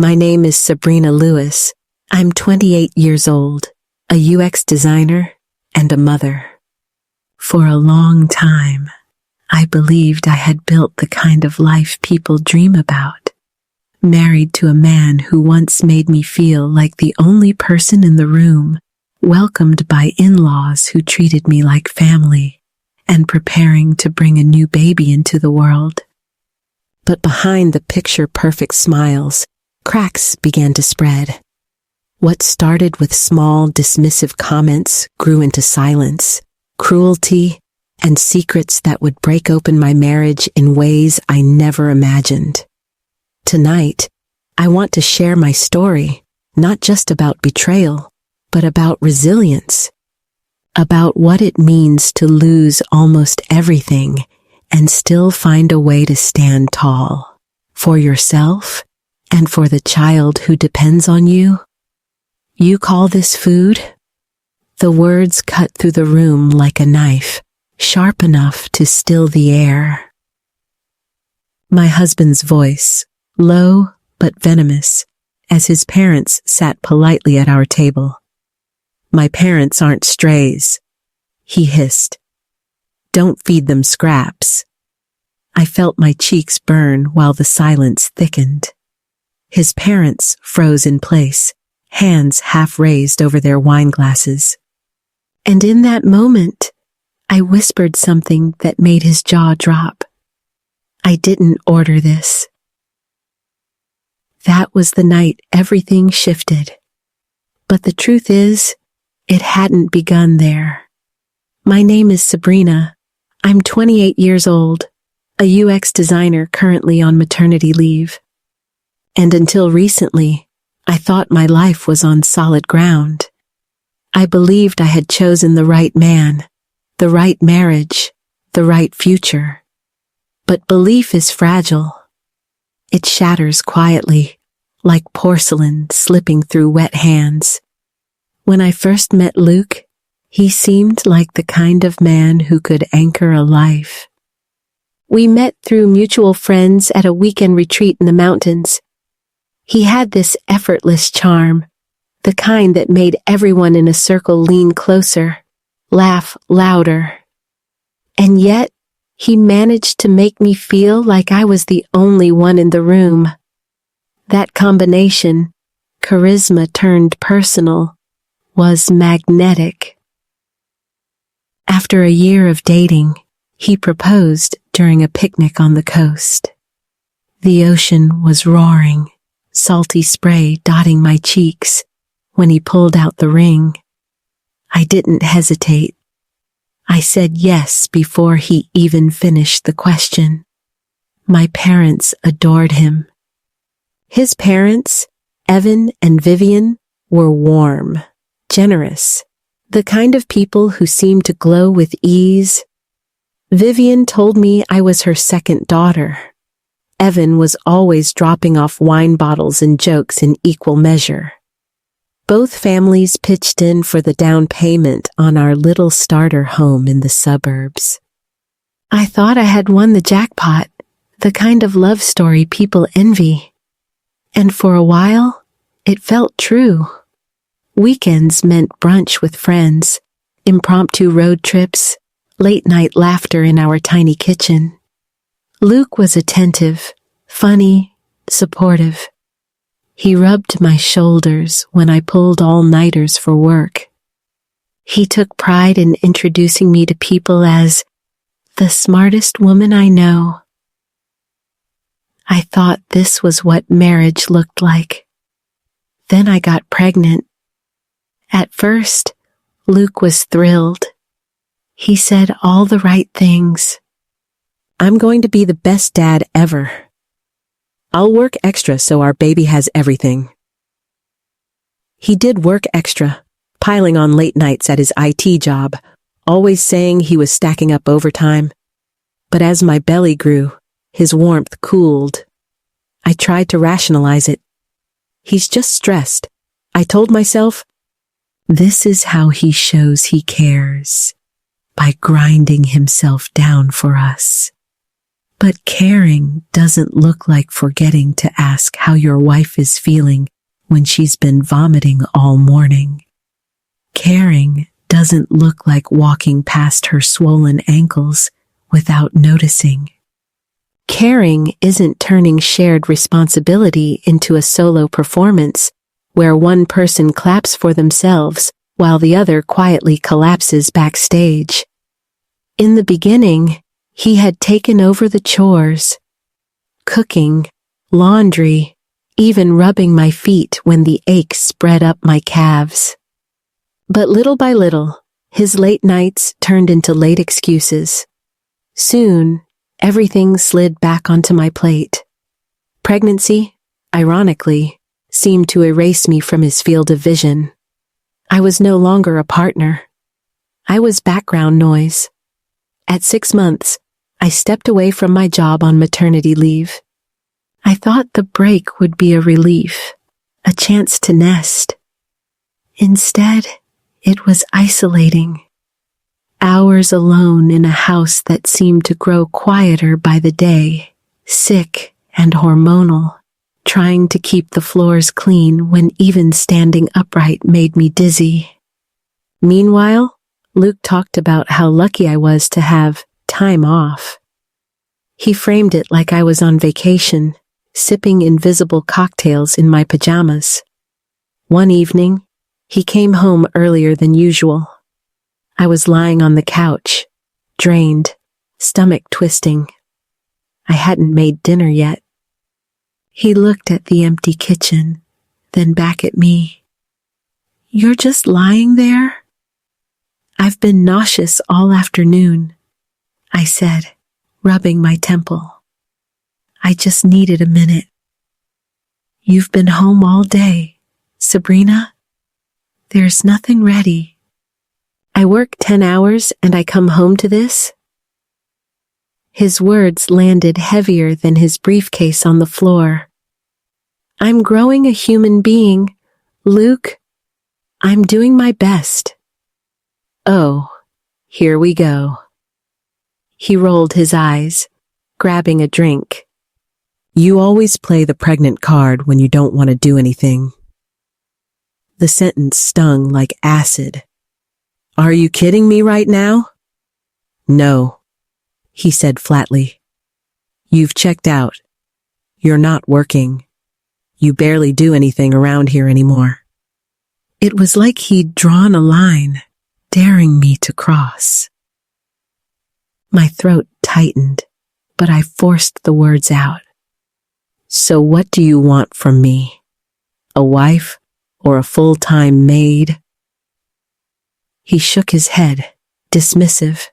My name is Sabrina Lewis. I'm 28 years old, a UX designer, and a mother. For a long time, I believed I had built the kind of life people dream about. Married to a man who once made me feel like the only person in the room, welcomed by in-laws who treated me like family, and preparing to bring a new baby into the world. But behind the picture-perfect smiles, cracks began to spread. What started with small, dismissive comments grew into silence, cruelty, and secrets that would break open my marriage in ways I never imagined. Tonight, I want to share my story, not just about betrayal, but about resilience, about what it means to lose almost everything and still find a way to stand tall, for yourself and for the child who depends on you. You call this food? The words cut through the room like a knife, sharp enough to still the air. My husband's voice, low but venomous, as his parents sat politely at our table. My parents aren't strays, he hissed. Don't feed them scraps. I felt my cheeks burn while the silence thickened. His parents froze in place, hands half raised over their wine glasses. And in that moment, I whispered something that made his jaw drop. I didn't order this. That was the night everything shifted. But the truth is, it hadn't begun there. My name is Sabrina. I'm 28 years old, a UX designer currently on maternity leave. And until recently, I thought my life was on solid ground. I believed I had chosen the right man, the right marriage, the right future. But belief is fragile. It shatters quietly, like porcelain slipping through wet hands. When I first met Luke, he seemed like the kind of man who could anchor a life. We met through mutual friends at a weekend retreat in the mountains. He had this effortless charm, the kind that made everyone in a circle lean closer, laugh louder. And yet, he managed to make me feel like I was the only one in the room. That combination, charisma turned personal, was magnetic. After a year of dating, he proposed during a picnic on the coast. The ocean was roaring, salty spray dotting my cheeks when he pulled out the ring. I didn't hesitate. I said yes before he even finished the question. My parents adored him. His parents, Evan and Vivien, were warm, generous, the kind of people who seemed to glow with ease. Vivien told me I was her second daughter. Evan was always dropping off wine bottles and jokes in equal measure. Both families pitched in for the down payment on our little starter home in the suburbs. I thought I had won the jackpot, the kind of love story people envy. And for a while, it felt true. Weekends meant brunch with friends, impromptu road trips, late-night laughter in our tiny kitchen. Luke was attentive, funny, supportive. He rubbed my shoulders when I pulled all-nighters for work. He took pride in introducing me to people as the smartest woman I know. I thought this was what marriage looked like. Then I got pregnant. At first, Luke was thrilled. He said all the right things. I'm going to be the best dad ever. I'll work extra so our baby has everything. He did work extra, piling on late nights at his IT job, always saying he was stacking up overtime. But as my belly grew, his warmth cooled. I tried to rationalize it. He's just stressed. I told myself, this is how he shows he cares, by grinding himself down for us. But caring doesn't look like forgetting to ask how your wife is feeling when she's been vomiting all morning. Caring doesn't look like walking past her swollen ankles without noticing. Caring isn't turning shared responsibility into a solo performance where one person claps for themselves while the other quietly collapses backstage. In the beginning, he had taken over the chores, cooking, laundry, even rubbing my feet when the ache spread up my calves. But little by little, his late nights turned into late excuses. Soon, everything slid back onto my plate. Pregnancy, ironically, seemed to erase me from his field of vision. I was no longer a partner. I was background noise. At 6 months, I stepped away from my job on maternity leave. I thought the break would be a relief, a chance to nest. Instead, it was isolating. Hours alone in a house that seemed to grow quieter by the day, sick and hormonal, trying to keep the floors clean when even standing upright made me dizzy. Meanwhile, Luke talked about how lucky I was to have time off. He framed it like I was on vacation, sipping invisible cocktails in my pajamas. One evening, he came home earlier than usual. I was lying on the couch, drained, stomach twisting. I hadn't made dinner yet. He looked at the empty kitchen, then back at me. "You're just lying there?" "I've been nauseous all afternoon," I said, rubbing my temple. "I just needed a minute." "You've been home all day, Sabrina? There's nothing ready." "I work 10 hours and I come home to this?" His words landed heavier than his briefcase on the floor. "I'm growing a human being, Luke. I'm doing my best." "Oh, here we go." He rolled his eyes, grabbing a drink. "You always play the pregnant card when you don't want to do anything." The sentence stung like acid. "Are you kidding me right now?" "No," he said flatly. "You've checked out. You're not working. You barely do anything around here anymore." It was like he'd drawn a line, daring me to cross. My throat tightened, but I forced the words out. "So what do you want from me? A wife or a full-time maid?" He shook his head, dismissive.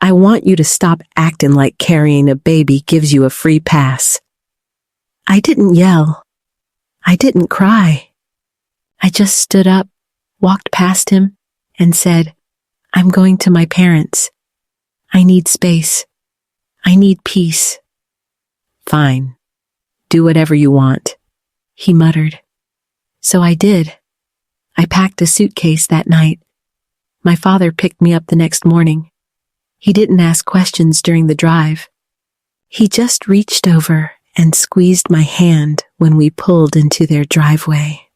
"I want you to stop acting like carrying a baby gives you a free pass." I didn't yell. I didn't cry. I just stood up, walked past him, and said, "I'm going to my parents. I need space. I need peace." "Fine. Do whatever you want," he muttered. So I did. I packed a suitcase that night. My father picked me up the next morning. He didn't ask questions during the drive. He just reached over and squeezed my hand when we pulled into their driveway.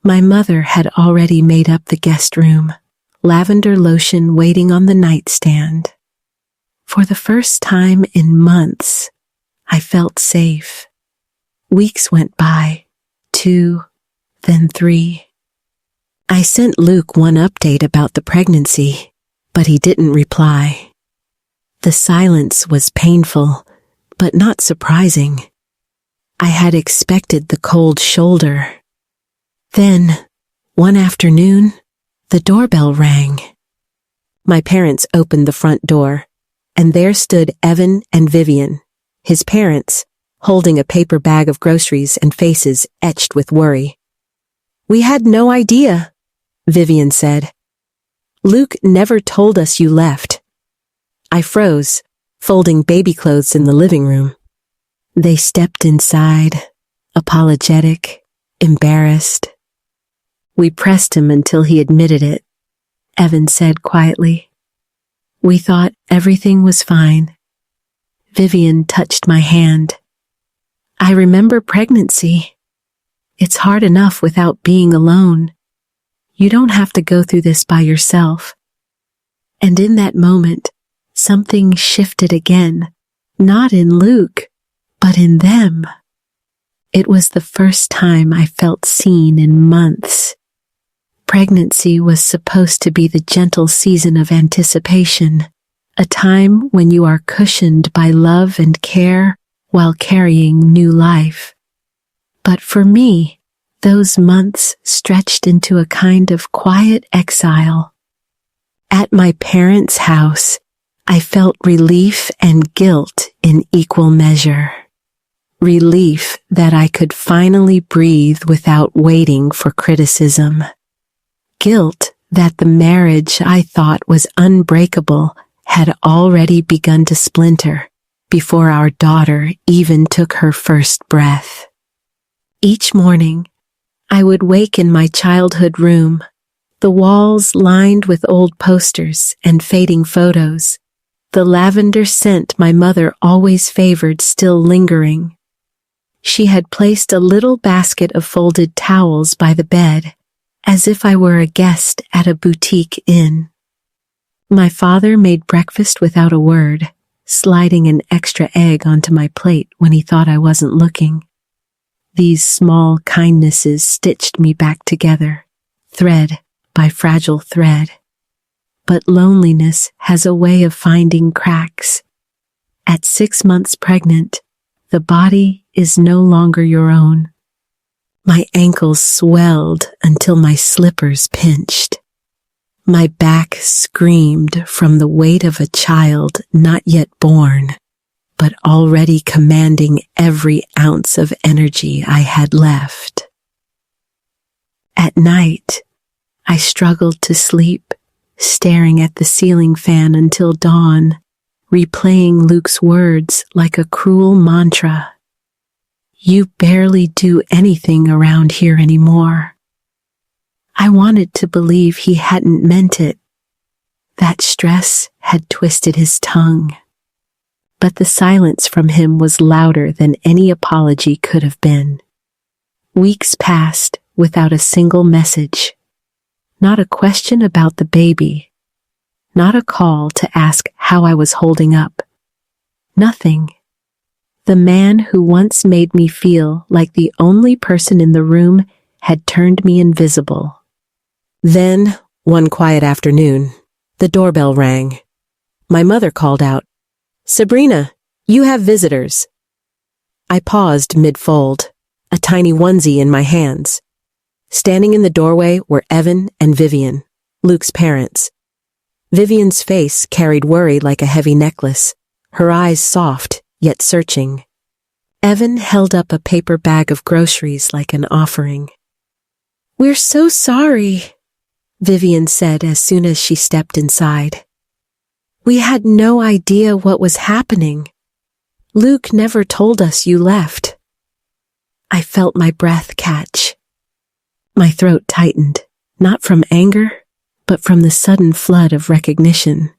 My mother had already made up the guest room, lavender lotion waiting on the nightstand. For the first time in months, I felt safe. Weeks went by, 2, then 3. I sent Luke one update about the pregnancy, but he didn't reply. The silence was painful, but not surprising. I had expected the cold shoulder. Then, one afternoon, the doorbell rang. My parents opened the front door, and there stood Evan and Vivien, his parents, holding a paper bag of groceries and faces etched with worry. "We had no idea," Vivien said. "Luke never told us you left." I froze, folding baby clothes in the living room. They stepped inside, apologetic, embarrassed. "We pressed him until he admitted it," Evan said quietly. "We thought everything was fine." Vivien touched my hand. I remember pregnancy. It's hard enough without being alone. You don't have to go through this by yourself. And in that moment, something shifted again, not in Luke, but in them. It was the first time I felt seen in months. Pregnancy was supposed to be the gentle season of anticipation, a time when you are cushioned by love and care while carrying new life. But for me, those months stretched into a kind of quiet exile. At my parents' house, I felt relief and guilt in equal measure. Relief that I could finally breathe without waiting for criticism. Guilt that the marriage I thought was unbreakable had already begun to splinter before our daughter even took her first breath. Each morning, I would wake in my childhood room, the walls lined with old posters and fading photos, the lavender scent my mother always favored still lingering. She had placed a little basket of folded towels by the bed, as if I were a guest at a boutique inn. My father made breakfast without a word, sliding an extra egg onto my plate when he thought I wasn't looking. These small kindnesses stitched me back together, thread by fragile thread. But loneliness has a way of finding cracks. At 6 months pregnant, the body is no longer your own. My ankles swelled until my slippers pinched. My back screamed from the weight of a child not yet born, but already commanding every ounce of energy I had left. At night, I struggled to sleep, staring at the ceiling fan until dawn, replaying Luke's words like a cruel mantra. You barely do anything around here anymore. I wanted to believe he hadn't meant it. That stress had twisted his tongue. But the silence from him was louder than any apology could have been. Weeks passed without a single message. Not a question about the baby. Not a call to ask how I was holding up. Nothing. The man who once made me feel like the only person in the room had turned me invisible. Then, one quiet afternoon, the doorbell rang. My mother called out, "Sabrina, you have visitors." I paused mid-fold, a tiny onesie in my hands. Standing in the doorway were Evan and Vivien, Luke's parents. Vivien's face carried worry like a heavy necklace, her eyes soft yet searching. Evan held up a paper bag of groceries like an offering. "We're so sorry," Vivien said as soon as she stepped inside. "We had no idea what was happening. Luke never told us you left." I felt my breath catch. My throat tightened, not from anger, but from the sudden flood of recognition.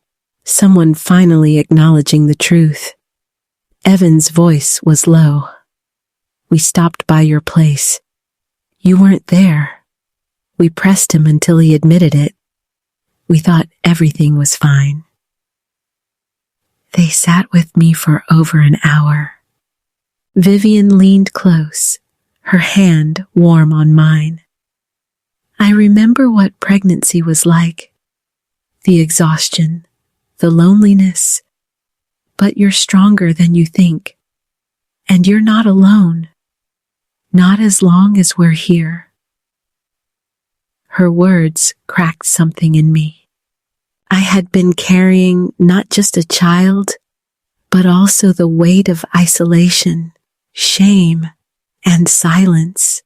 Someone finally acknowledging the truth. Evan's voice was low. "We stopped by your place. You weren't there." We pressed him until he admitted it. We thought everything was fine. They sat with me for over an hour. Vivien leaned close, her hand warm on mine. I remember what pregnancy was like. The exhaustion, the loneliness. But you're stronger than you think. And you're not alone. Not as long as we're here. Her words cracked something in me. I had been carrying not just a child, but also the weight of isolation, shame, and silence.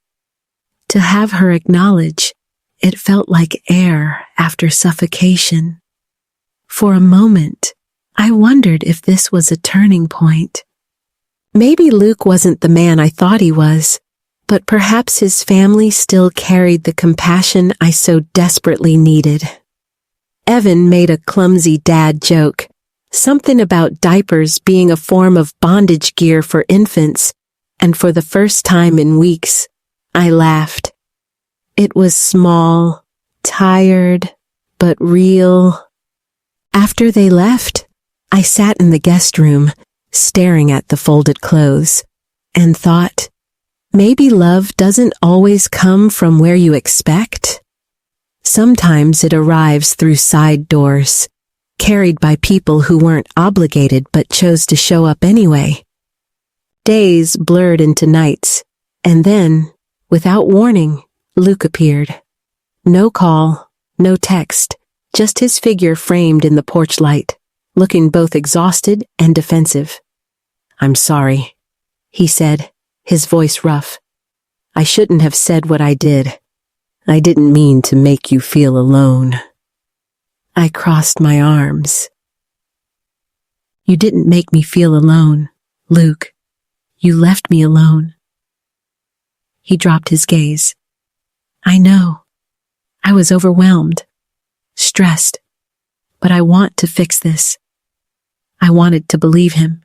To have her acknowledge, it felt like air after suffocation. For a moment, I wondered if this was a turning point. Maybe Luke wasn't the man I thought he was, but perhaps his family still carried the compassion I so desperately needed. Evan made a clumsy dad joke, Something about diapers being a form of bondage gear for infants, and for the first time in weeks, I laughed. It was small, tired, but real. After they left, I sat in the guest room, staring at the folded clothes, and thought, maybe love doesn't always come from where you expect. Sometimes it arrives through side doors, carried by people who weren't obligated but chose to show up anyway. Days blurred into nights, and then, without warning, Luke appeared. No call, no text, just his figure framed in the porch light, looking both exhausted and defensive. "I'm sorry," he said, his voice rough. "I shouldn't have said what I did. I didn't mean to make you feel alone." I crossed my arms. "You didn't make me feel alone, Luke. You left me alone." He dropped his gaze. "I know. I was overwhelmed, stressed, but I want to fix this." I wanted to believe him.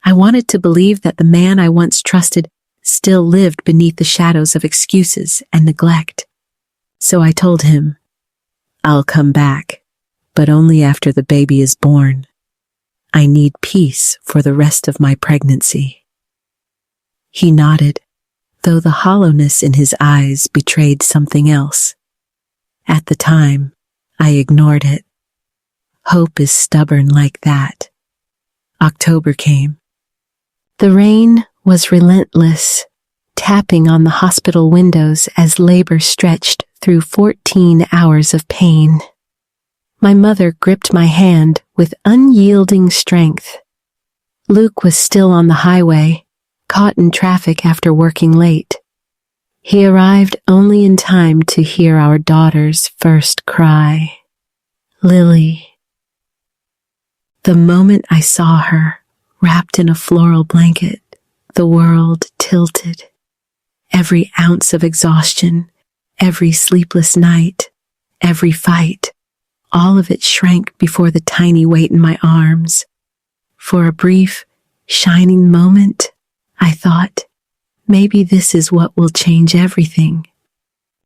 I wanted to believe that the man I once trusted still lived beneath the shadows of excuses and neglect. So I told him, "I'll come back, but only after the baby is born. I need peace for the rest of my pregnancy." He nodded, though the hollowness in his eyes betrayed something else. At the time, I ignored it. Hope is stubborn like that. October came. The rain was relentless, tapping on the hospital windows as labor stretched through 14 hours of pain. My mother gripped my hand with unyielding strength. Luke was still on the highway, caught in traffic after working late. He arrived only in time to hear our daughter's first cry. Lily. The moment I saw her, wrapped in a floral blanket, the world tilted. Every ounce of exhaustion, every sleepless night, every fight, all of it shrank before the tiny weight in my arms. For a brief, shining moment, I thought, maybe this is what will change everything.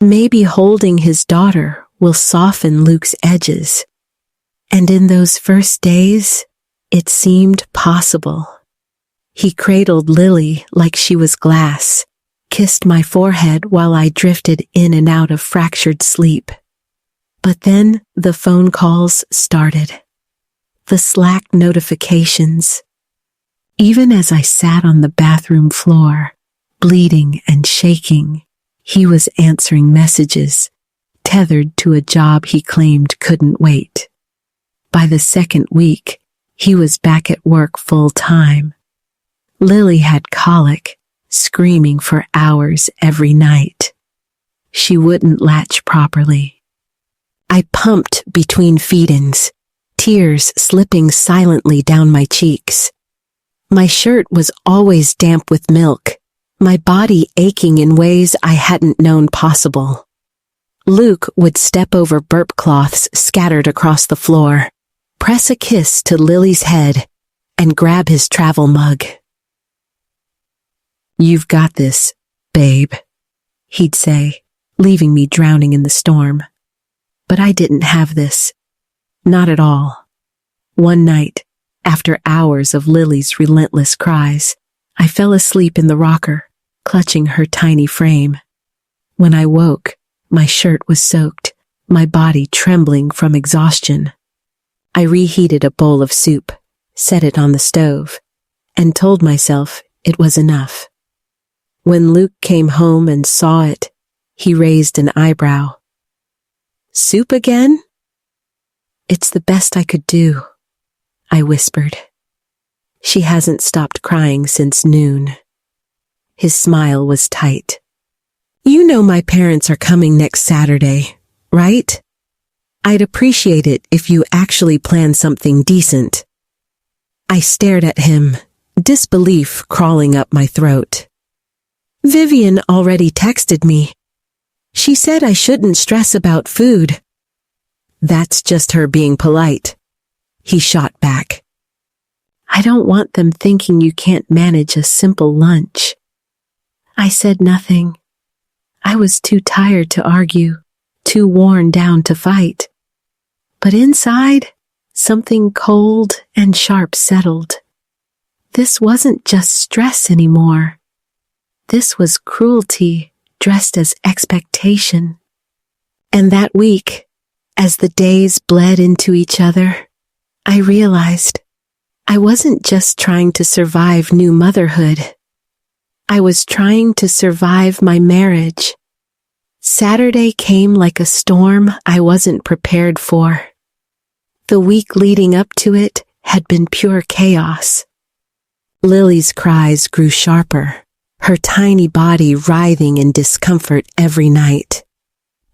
Maybe holding his daughter will soften Luke's edges. And in those first days, it seemed possible. He cradled Lily like she was glass, kissed my forehead while I drifted in and out of fractured sleep. But then the phone calls started. The Slack notifications. Even as I sat on the bathroom floor, bleeding and shaking, he was answering messages, tethered to a job he claimed couldn't wait. By the second week, he was back at work full-time. Lily had colic, screaming for hours every night. She wouldn't latch properly. I pumped between feed-ins, tears slipping silently down my cheeks. My shirt was always damp with milk, my body aching in ways I hadn't known possible. Luke would step over burp cloths scattered across the floor, press a kiss to Lily's head, and grab his travel mug. "You've got this, babe," he'd say, leaving me drowning in the storm. But I didn't have this. Not at all. One night, after hours of Lily's relentless cries, I fell asleep in the rocker, clutching her tiny frame. When I woke, my shirt was soaked, my body trembling from exhaustion. I reheated a bowl of soup, set it on the stove, and told myself it was enough. When Luke came home and saw it, he raised an eyebrow. "Soup again?" "It's the best I could do," I whispered. "She hasn't stopped crying since noon." His smile was tight. "You know my parents are coming next Saturday, right? I'd appreciate it if you actually plan something decent." I stared at him, disbelief crawling up my throat. "Vivien already texted me. She said I shouldn't stress about food." "That's just her being polite. he shot back. I don't want them thinking you can't manage a simple lunch. I said nothing. I was too tired to argue, too worn down to fight. But inside, something cold and sharp settled. This wasn't just stress anymore. This was cruelty dressed as expectation. And that week, as the days bled into each other, I realized I wasn't just trying to survive new motherhood. I was trying to survive my marriage. Saturday came like a storm I wasn't prepared for. The week leading up to it had been pure chaos. Lily's cries grew sharper, her tiny body writhing in discomfort every night.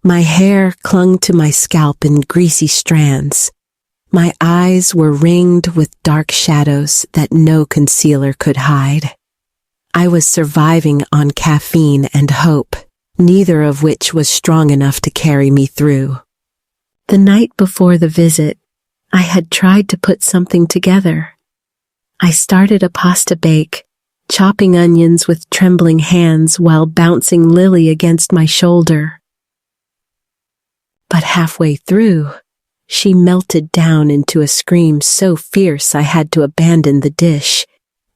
My hair clung to my scalp in greasy strands. My eyes were ringed with dark shadows that no concealer could hide. I was surviving on caffeine and hope, neither of which was strong enough to carry me through. The night before the visit, I had tried to put something together. I started a pasta bake, chopping onions with trembling hands while bouncing Lily against my shoulder. But halfway through, she melted down into a scream so fierce I had to abandon the dish,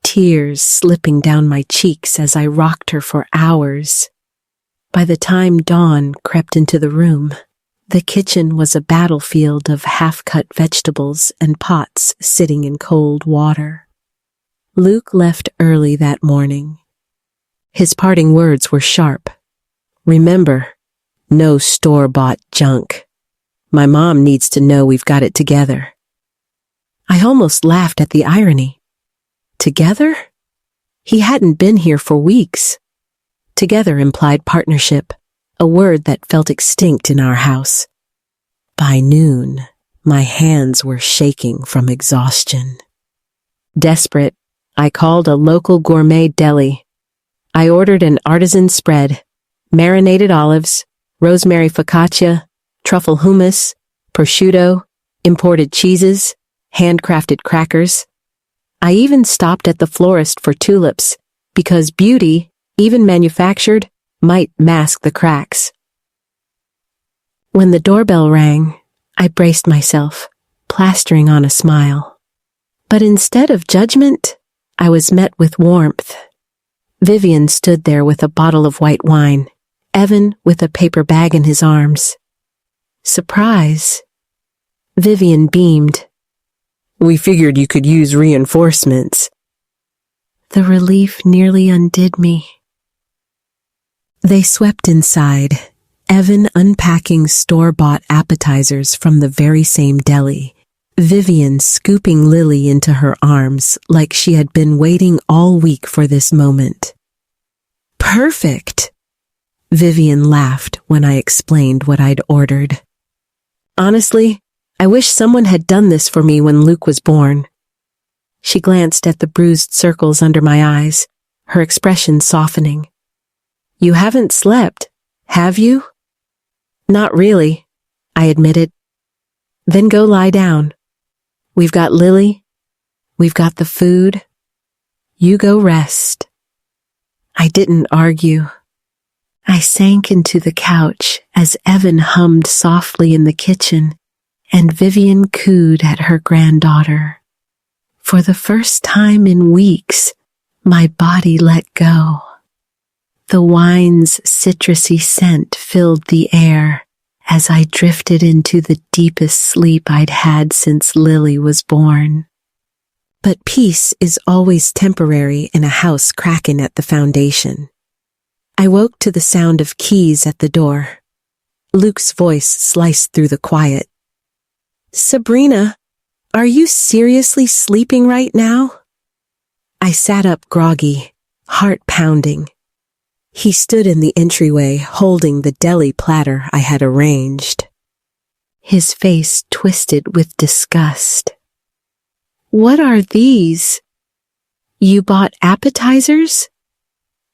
tears slipping down my cheeks as I rocked her for hours. By the time dawn crept into the room, the kitchen was a battlefield of half-cut vegetables and pots sitting in cold water. Luke left early that morning. His parting words were sharp. Remember, no store-bought junk. My mom needs to know we've got it together. I almost laughed at the irony. Together? He hadn't been here for weeks. Together implied partnership, a word that felt extinct in our house. By noon, my hands were shaking from exhaustion. Desperate, I called a local gourmet deli. I ordered an artisan spread, marinated olives, rosemary focaccia, truffle hummus, prosciutto, imported cheeses, handcrafted crackers. I even stopped at the florist for tulips, because beauty, even manufactured, might mask the cracks. When the doorbell rang, I braced myself, plastering on a smile. But instead of judgment, I was met with warmth. Vivien stood there with a bottle of white wine, Evan with a paper bag in his arms. Surprise. Vivien beamed. We figured you could use reinforcements. The relief nearly undid me. They swept inside, Evan unpacking store-bought appetizers from the very same deli, Vivien scooping Lily into her arms like she had been waiting all week for this moment. Perfect! Vivien laughed when I explained what I'd ordered. Honestly, I wish someone had done this for me when Luke was born. She glanced at the bruised circles under my eyes, her expression softening. You haven't slept, have you? Not really, I admitted. Then go lie down. We've got Lily. We've got the food. You go rest. I didn't argue. I sank into the couch as Evan hummed softly in the kitchen and Vivien cooed at her granddaughter. For the first time in weeks, my body let go. The wine's citrusy scent filled the air as I drifted into the deepest sleep I'd had since Lily was born. But peace is always temporary in a house cracking at the foundation. I woke to the sound of keys at the door. Luke's voice sliced through the quiet. Sabrina, are you seriously sleeping right now? I sat up groggy, heart pounding. He stood in the entryway holding the deli platter I had arranged. His face twisted with disgust. What are these? You bought appetizers?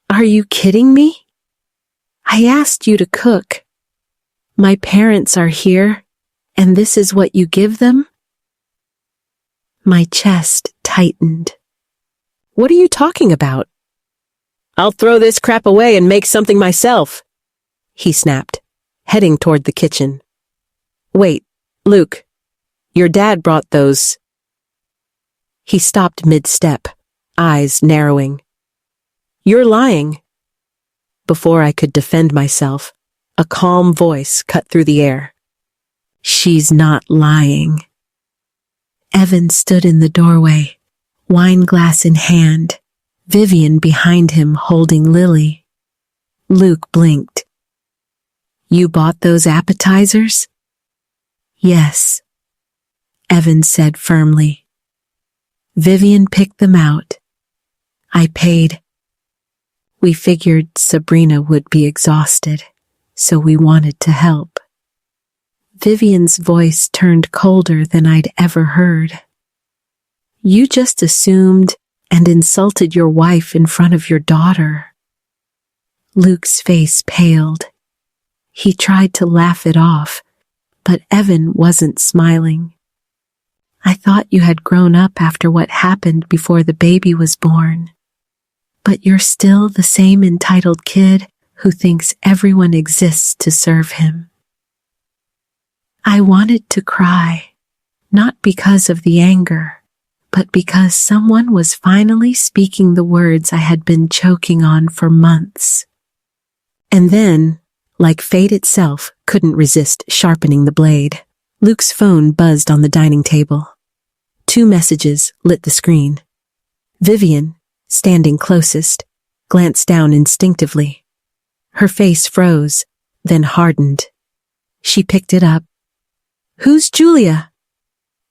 Are you kidding me? I asked you to cook. My parents are here, and this is what you give them? My chest tightened. What are you talking about? I'll throw this crap away and make something myself, he snapped, heading toward the kitchen. Wait, Luke, your dad brought those. He stopped mid-step, eyes narrowing. You're lying. Before I could defend myself, a calm voice cut through the air. She's not lying. Evan stood in the doorway, wine glass in hand, Vivien behind him holding Lily. Luke blinked. You bought those appetizers? Yes, Evan said firmly. Vivien picked them out. I paid. We figured Sabrina would be exhausted, so we wanted to help. Vivien's voice turned colder than I'd ever heard. You just assumed and insulted your wife in front of your daughter. Luke's face paled. He tried to laugh it off, but Evan wasn't smiling. I thought you had grown up after what happened before the baby was born. But you're still the same entitled kid who thinks everyone exists to serve him. I wanted to cry, not because of the anger, but because someone was finally speaking the words I had been choking on for months. And then, like fate itself couldn't resist sharpening the blade, Luke's phone buzzed on the dining table. 2 messages lit the screen. Vivien, standing closest, glanced down instinctively. Her face froze, then hardened. She picked it up. Who's Julia?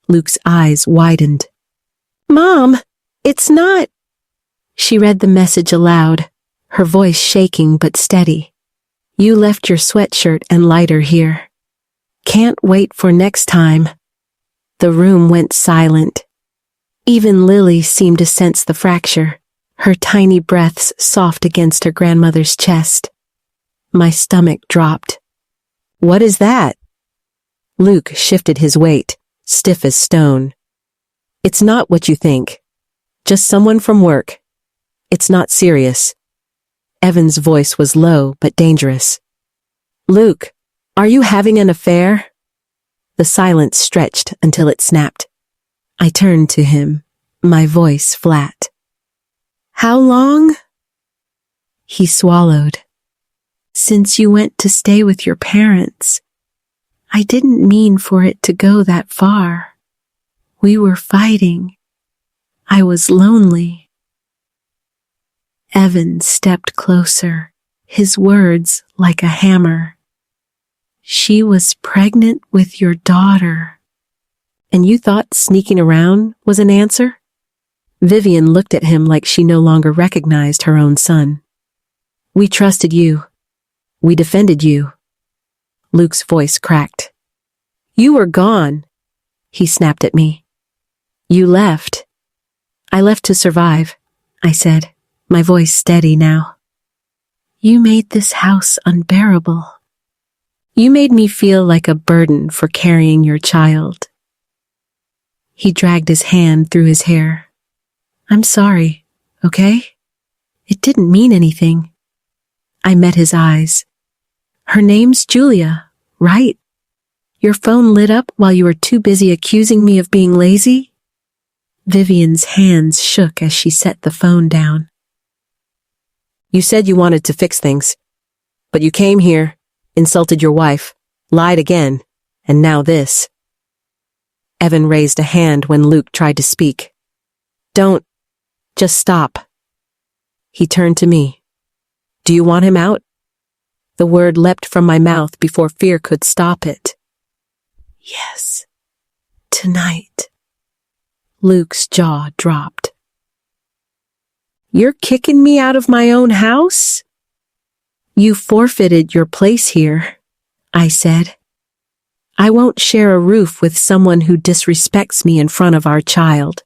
Luke's eyes widened. Mom, it's not. She read the message aloud, her voice shaking but steady. You left your sweatshirt and lighter here. Can't wait for next time. The room went silent. Even Lily seemed to sense the fracture, her tiny breaths soft against her grandmother's chest. My stomach dropped. What is that? Luke shifted his weight, stiff as stone. It's not what you think. Just someone from work. It's not serious. Evan's voice was low but dangerous. Luke, are you having an affair? The silence stretched until it snapped. I turned to him, my voice flat. How long? He swallowed. Since you went to stay with your parents. I didn't mean for it to go that far. We were fighting. I was lonely. Evan stepped closer, his words like a hammer. She was pregnant with your daughter. And you thought sneaking around was an answer? Vivien looked at him like she no longer recognized her own son. We trusted you. We defended you. Luke's voice cracked. You were gone, he snapped at me. You left. I left to survive, I said, my voice steady now. You made this house unbearable. You made me feel like a burden for carrying your child. He dragged his hand through his hair. I'm sorry, okay? It didn't mean anything. I met his eyes. Her name's Julia, right? Your phone lit up while you were too busy accusing me of being lazy? Vivien's hands shook as she set the phone down. You said you wanted to fix things, but you came here, insulted your wife, lied again, and now this. Evan raised a hand when Luke tried to speak. Don't. Just stop. He turned to me. Do you want him out? The word leapt from my mouth before fear could stop it. Yes. Tonight. Luke's jaw dropped. You're kicking me out of my own house? You forfeited your place here, I said. I won't share a roof with someone who disrespects me in front of our child.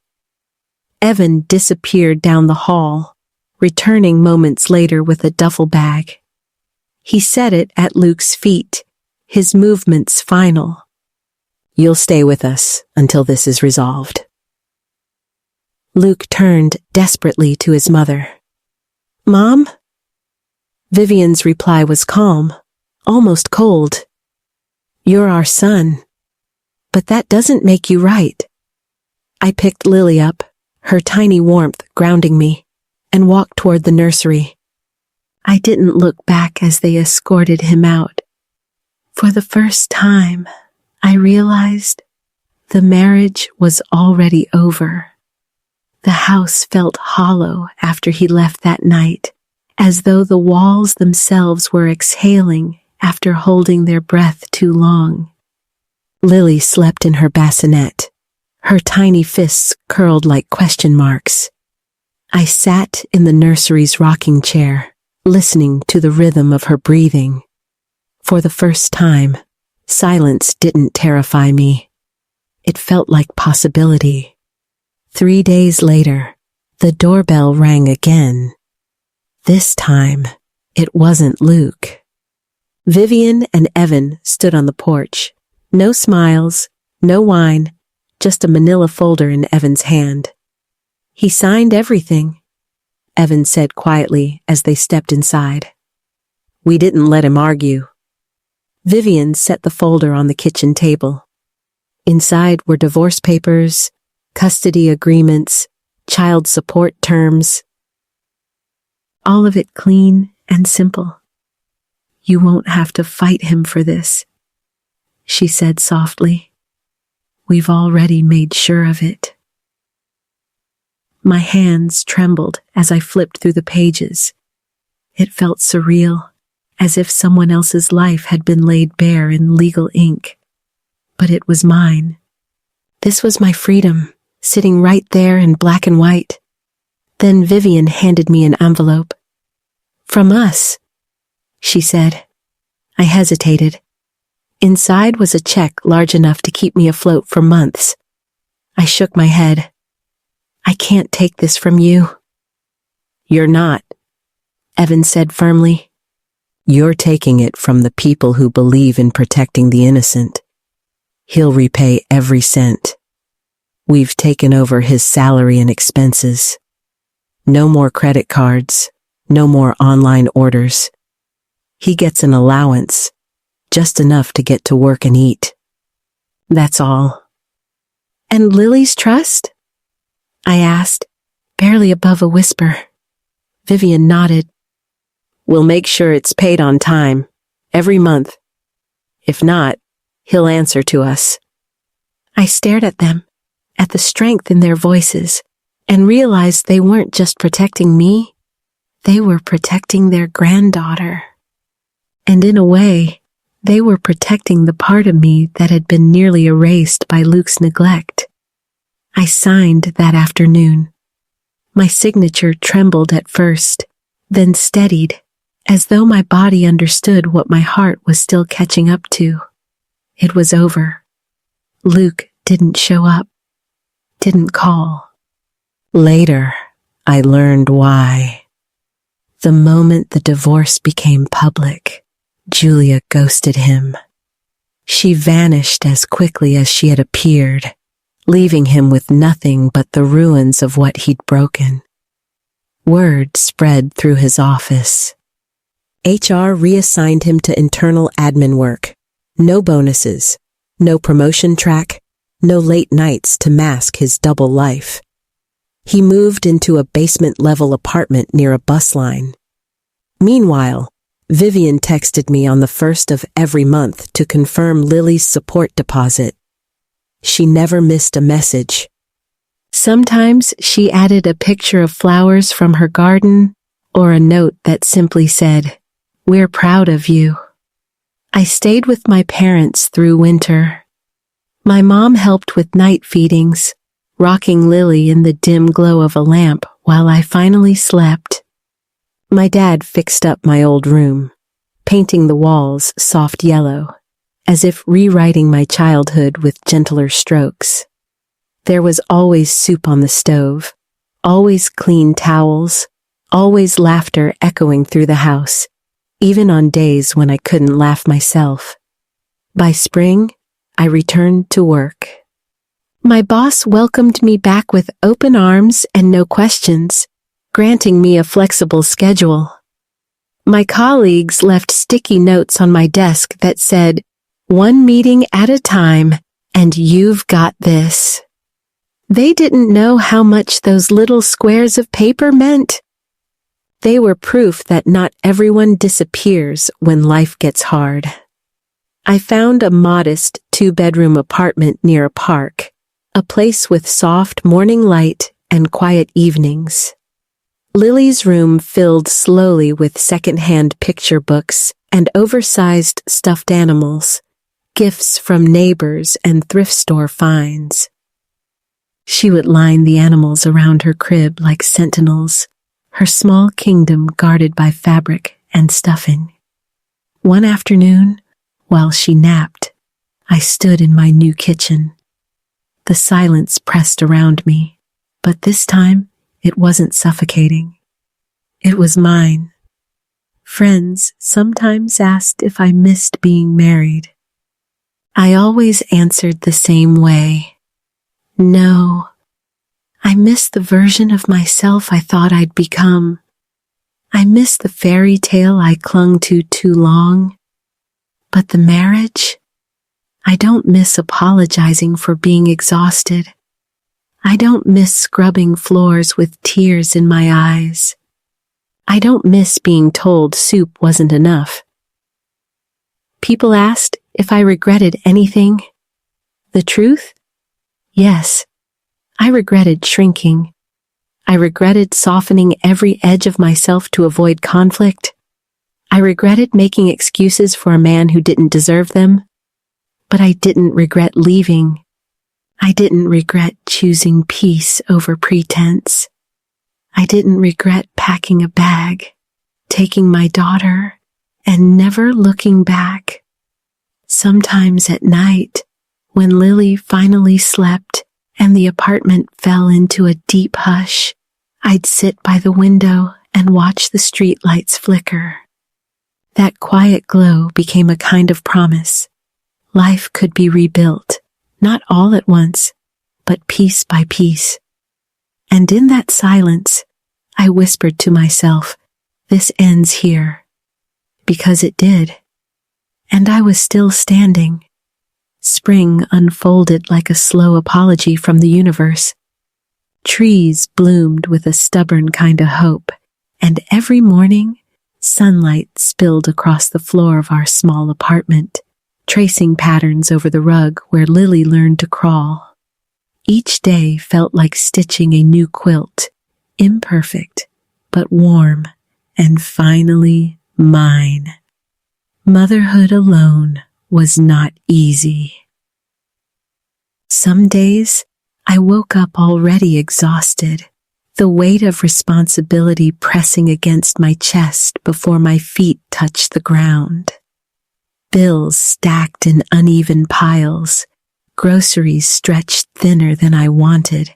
Evan disappeared down the hall, returning moments later with a duffel bag. He set it at Luke's feet, his movements final. You'll stay with us until this is resolved. Luke turned desperately to his mother. "Mom?" Vivien's reply was calm, almost cold. "You're our son. But that doesn't make you right." I picked Lily up, her tiny warmth grounding me, and walked toward the nursery. I didn't look back as they escorted him out. For the first time, I realized the marriage was already over. The house felt hollow after he left that night, as though the walls themselves were exhaling after holding their breath too long. Lily slept in her bassinet, her tiny fists curled like question marks. I sat in the nursery's rocking chair, listening to the rhythm of her breathing. For the first time, silence didn't terrify me. It felt like possibility. 3 days later, the doorbell rang again. This time, it wasn't Luke. Vivien and Evan stood on the porch. No smiles, no wine, just a manila folder in Evan's hand. "He signed everything," Evan said quietly as they stepped inside. "We didn't let him argue." Vivien set the folder on the kitchen table. Inside were divorce papers, custody agreements, child support terms. All of it clean and simple. "You won't have to fight him for this," she said softly. "We've already made sure of it." My hands trembled as I flipped through the pages. It felt surreal, as if someone else's life had been laid bare in legal ink. But it was mine. This was my freedom, sitting right there in black and white. Then Vivien handed me an envelope. "From us," she said. I hesitated. Inside was a check large enough to keep me afloat for months. I shook my head. "I can't take this from you." "You're not," Evan said firmly. "You're taking it from the people who believe in protecting the innocent. He'll repay every cent. We've taken over his salary and expenses. No more credit cards, no more online orders. He gets an allowance, just enough to get to work and eat. That's all." "And Lily's trust?" I asked, barely above a whisper. Vivien nodded. "We'll make sure it's paid on time, every month. If not, he'll answer to us." I stared at them, at the strength in their voices, and realized they weren't just protecting me, they were protecting their granddaughter. And in a way, they were protecting the part of me that had been nearly erased by Luke's neglect. I signed that afternoon. My signature trembled at first, then steadied, as though my body understood what my heart was still catching up to. It was over. Luke didn't show up, didn't call. Later, I learned why. The moment the divorce became public, Julia ghosted him. She vanished as quickly as she had appeared, leaving him with nothing but the ruins of what he'd broken. Word spread through his office. HR reassigned him to internal admin work. No bonuses, no promotion track, no late nights to mask his double life. He moved into a basement-level apartment near a bus line. Meanwhile, Vivien texted me on the 1st of every month to confirm Lily's support deposit. She never missed a message. Sometimes she added a picture of flowers from her garden or a note that simply said, "We're proud of you." I stayed with my parents through winter. My mom helped with night feedings, rocking Lily in the dim glow of a lamp while I finally slept. My dad fixed up my old room, painting the walls soft yellow, as if rewriting my childhood with gentler strokes. There was always soup on the stove, always clean towels, always laughter echoing through the house, even on days when I couldn't laugh myself. By spring, I returned to work. My boss welcomed me back with open arms and no questions, granting me a flexible schedule. My colleagues left sticky notes on my desk that said, "One meeting at a time, and you've got this." They didn't know how much those little squares of paper meant. They were proof that not everyone disappears when life gets hard. I found a modest 2-bedroom apartment near a park, a place with soft morning light and quiet evenings. Lily's room filled slowly with second-hand picture books and oversized stuffed animals, gifts from neighbors and thrift store finds. She would line the animals around her crib like sentinels, her small kingdom guarded by fabric and stuffing. One afternoon, while she napped, I stood in my new kitchen. The silence pressed around me, but this time it wasn't suffocating. It was mine. Friends sometimes asked if I missed being married. I always answered the same way. No, I miss the version of myself I thought I'd become. I miss the fairy tale I clung to too long. But the marriage? I don't miss apologizing for being exhausted. I don't miss scrubbing floors with tears in my eyes. I don't miss being told soup wasn't enough. People asked if I regretted anything. The truth? Yes. I regretted shrinking. I regretted softening every edge of myself to avoid conflict. I regretted making excuses for a man who didn't deserve them. But I didn't regret leaving. I didn't regret choosing peace over pretense. I didn't regret packing a bag, taking my daughter, and never looking back. Sometimes at night, when Lily finally slept and the apartment fell into a deep hush, I'd sit by the window and watch the streetlights flicker. That quiet glow became a kind of promise. Life could be rebuilt, not all at once, but piece by piece. And in that silence, I whispered to myself, this ends here. Because it did. And I was still standing. Spring unfolded like a slow apology from the universe. Trees bloomed with a stubborn kind of hope, and every morning, sunlight spilled across the floor of our small apartment, tracing patterns over the rug where Lily learned to crawl. Each day felt like stitching a new quilt, imperfect, but warm, and finally mine. Motherhood alone was not easy. Some days, I woke up already exhausted, the weight of responsibility pressing against my chest before my feet touched the ground. Bills stacked in uneven piles, groceries stretched thinner than I wanted,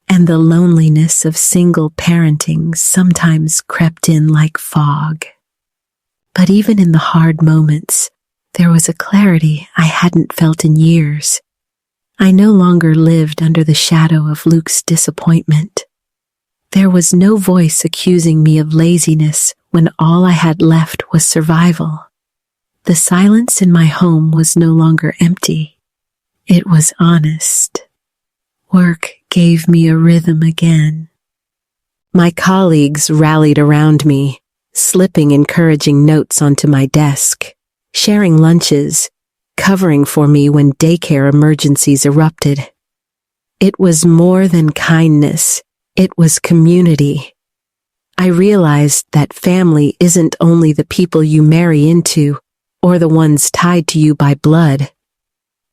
and the loneliness of single parenting sometimes crept in like fog. But even in the hard moments, there was a clarity I hadn't felt in years. I no longer lived under the shadow of Luke's disappointment. There was no voice accusing me of laziness when all I had left was survival. The silence in my home was no longer empty. It was honest. Work gave me a rhythm again. My colleagues rallied around me, slipping encouraging notes onto my desk, sharing lunches, covering for me when daycare emergencies erupted. It was more than kindness, it was community. I realized that family isn't only the people you marry into, or the ones tied to you by blood.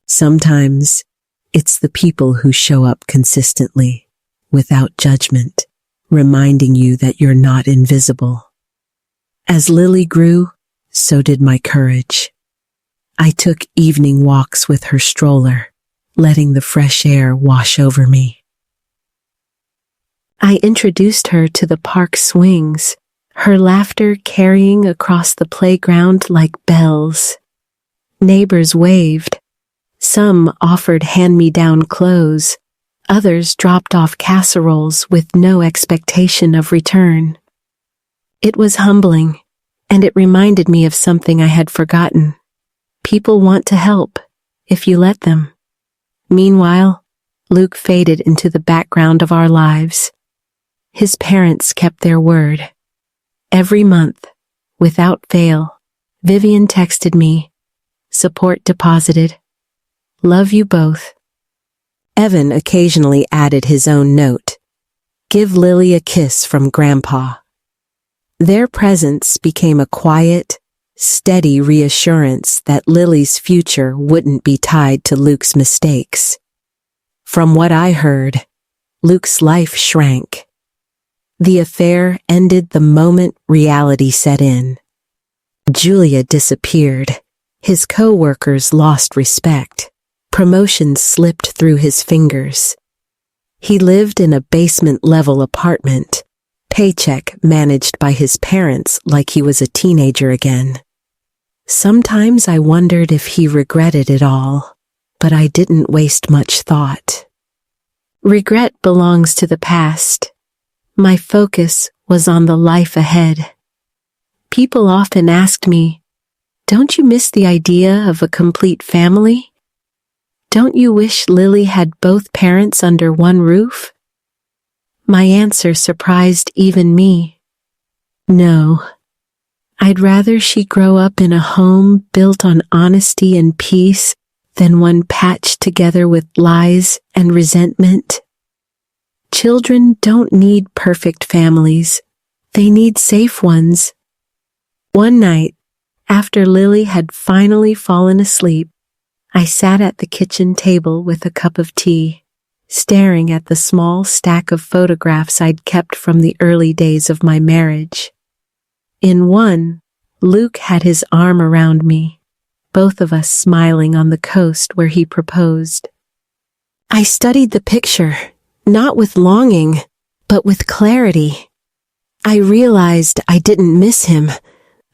Sometimes, it's the people who show up consistently, without judgment, reminding you that you're not invisible. As Lily grew, so did my courage. I took evening walks with her stroller, letting the fresh air wash over me. I introduced her to the park swings, her laughter carrying across the playground like bells. Neighbors waved. Some offered hand-me-down clothes, others dropped off casseroles with no expectation of return. It was humbling, and it reminded me of something I had forgotten. People want to help, if you let them. Meanwhile, Luke faded into the background of our lives. His parents kept their word. Every month, without fail, Vivien texted me, "Support deposited. Love you both." Evan occasionally added his own note, "Give Lily a kiss from Grandpa." Their presence became a quiet, steady reassurance that Lily's future wouldn't be tied to Luke's mistakes. From what I heard, Luke's life shrank. The affair ended the moment reality set in. Julia disappeared. His co-workers lost respect. Promotions slipped through his fingers. He lived in a basement-level apartment, paycheck managed by his parents like he was a teenager again. Sometimes I wondered if he regretted it all, but I didn't waste much thought. Regret belongs to the past. My focus was on the life ahead. People often asked me, "Don't you miss the idea of a complete family? Don't you wish Lily had both parents under one roof?" My answer surprised even me. No. I'd rather she grow up in a home built on honesty and peace than one patched together with lies and resentment. Children don't need perfect families. They need safe ones. One night, after Lily had finally fallen asleep, I sat at the kitchen table with a cup of tea, staring at the small stack of photographs I'd kept from the early days of my marriage. In one, Luke had his arm around me, both of us smiling on the coast where he proposed. I studied the picture, not with longing, but with clarity. I realized I didn't miss him.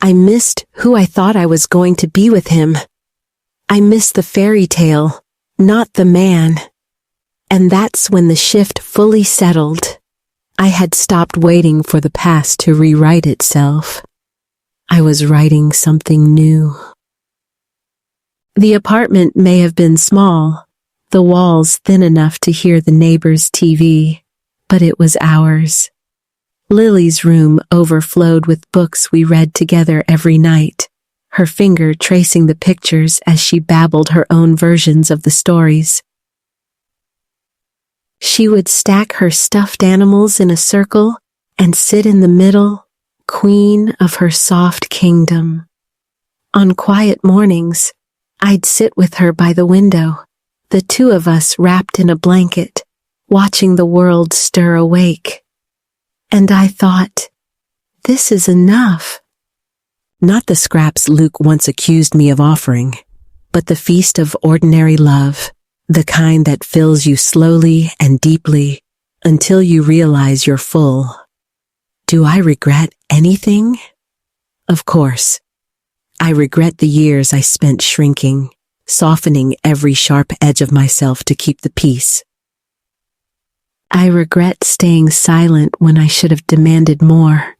I missed who I thought I was going to be with him. I missed the fairy tale, not the man. And that's when the shift fully settled. I had stopped waiting for the past to rewrite itself. I was writing something new. The apartment may have been small, the walls thin enough to hear the neighbor's TV, but it was ours. Lily's room overflowed with books we read together every night, her finger tracing the pictures as she babbled her own versions of the stories. She would stack her stuffed animals in a circle and sit in the middle, queen of her soft kingdom. On quiet mornings, I'd sit with her by the window, the two of us wrapped in a blanket, watching the world stir awake. And I thought, this is enough. Not the scraps Luke once accused me of offering, but the feast of ordinary love, the kind that fills you slowly and deeply until you realize you're full. Do I regret anything? Of course. I regret the years I spent shrinking, softening every sharp edge of myself to keep the peace. I regret staying silent when I should have demanded more.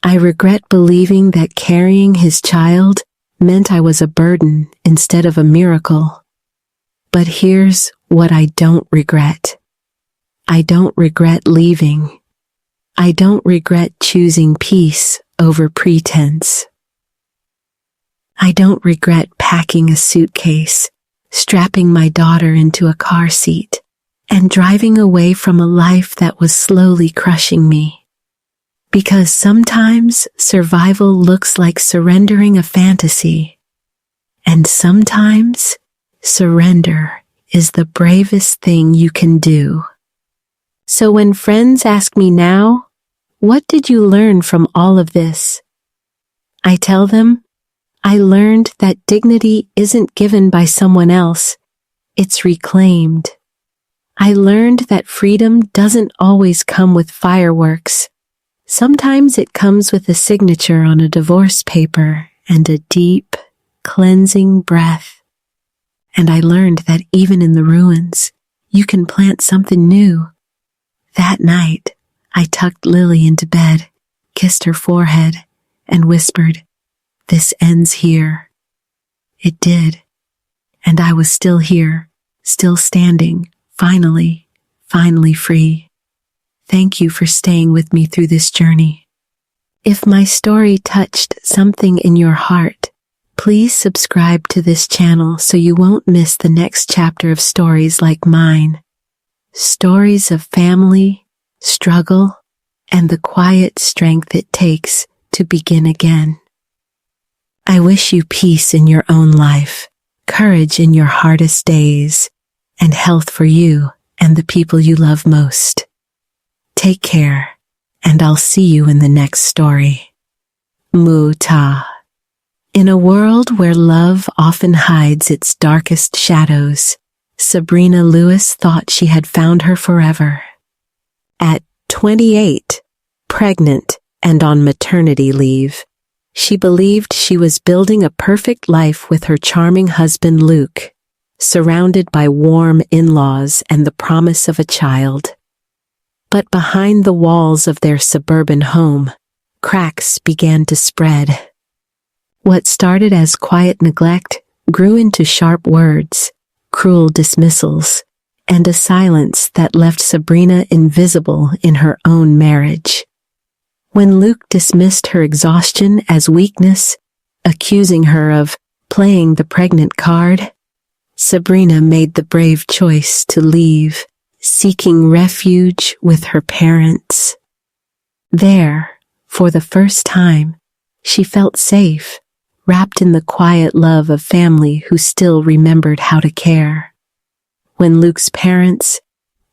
I regret believing that carrying his child meant I was a burden instead of a miracle. But here's what I don't regret. I don't regret leaving. I don't regret choosing peace over pretense. I don't regret packing a suitcase, strapping my daughter into a car seat, and driving away from a life that was slowly crushing me. Because sometimes survival looks like surrendering a fantasy, and sometimes surrender is the bravest thing you can do. So when friends ask me now, what did you learn from all of this? I tell them, I learned that dignity isn't given by someone else, it's reclaimed. I learned that freedom doesn't always come with fireworks. Sometimes it comes with a signature on a divorce paper and a deep, cleansing breath. And I learned that even in the ruins, You can plant something new. That night, I tucked Lily into bed, kissed her forehead, and whispered, "This ends here." It did. And I was still here, still standing, finally free. Thank you for staying with me through this journey. If my story touched something in your heart, please subscribe to this channel so you won't miss the next chapter of stories like mine. Stories of family, struggle, and the quiet strength it takes to begin again. I wish you peace in your own life, courage in your hardest days, and health for you and the people you love most. Take care, and I'll see you in the next story. Mu-ta. In a world where love often hides its darkest shadows, Sabrina Lewis thought she had found her forever. At 28, pregnant and on maternity leave, she believed she was building a perfect life with her charming husband Luke, surrounded by warm in-laws and the promise of a child. But behind the walls of their suburban home, cracks began to spread. What started as quiet neglect grew into sharp words, cruel dismissals, and a silence that left Sabrina invisible in her own marriage. When Luke dismissed her exhaustion as weakness, accusing her of playing the pregnant card, Sabrina made the brave choice to leave, seeking refuge with her parents. There, for the first time, she felt safe, wrapped in the quiet love of family who still remembered how to care. When Luke's parents,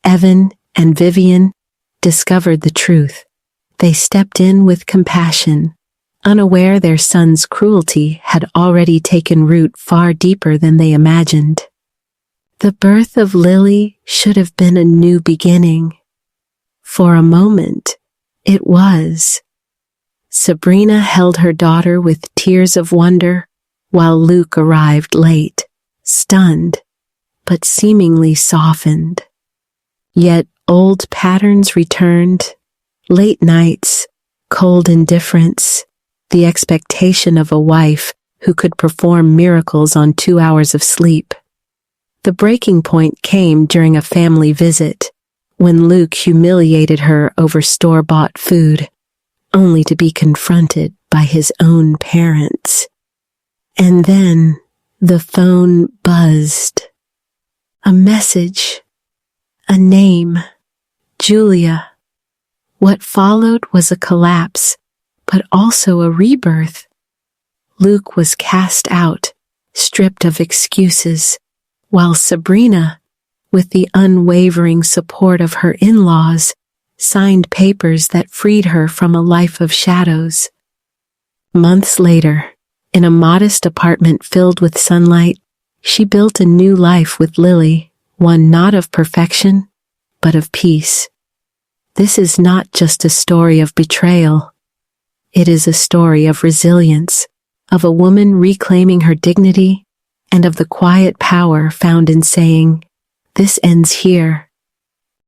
Evan and Vivien, discovered the truth, they stepped in with compassion, unaware their son's cruelty had already taken root far deeper than they imagined. The birth of Lily should have been a new beginning. For a moment, it was. Sabrina held her daughter with tears of wonder, while Luke arrived late, stunned, but seemingly softened. Yet old patterns returned, late nights, cold indifference, the expectation of a wife who could perform miracles on 2 hours of sleep. The breaking point came during a family visit, when Luke humiliated her over store-bought food, only to be confronted by his own parents. And then the phone buzzed. A message, a name, Julia. What followed was a collapse, but also a rebirth. Luke was cast out, stripped of excuses, while Sabrina, with the unwavering support of her in-laws, signed papers that freed her from a life of shadows. Months later, in a modest apartment filled with sunlight, she built a new life with Lily, one not of perfection, but of peace. This is not just a story of betrayal. It is a story of resilience, of a woman reclaiming her dignity, and of the quiet power found in saying, "This ends here."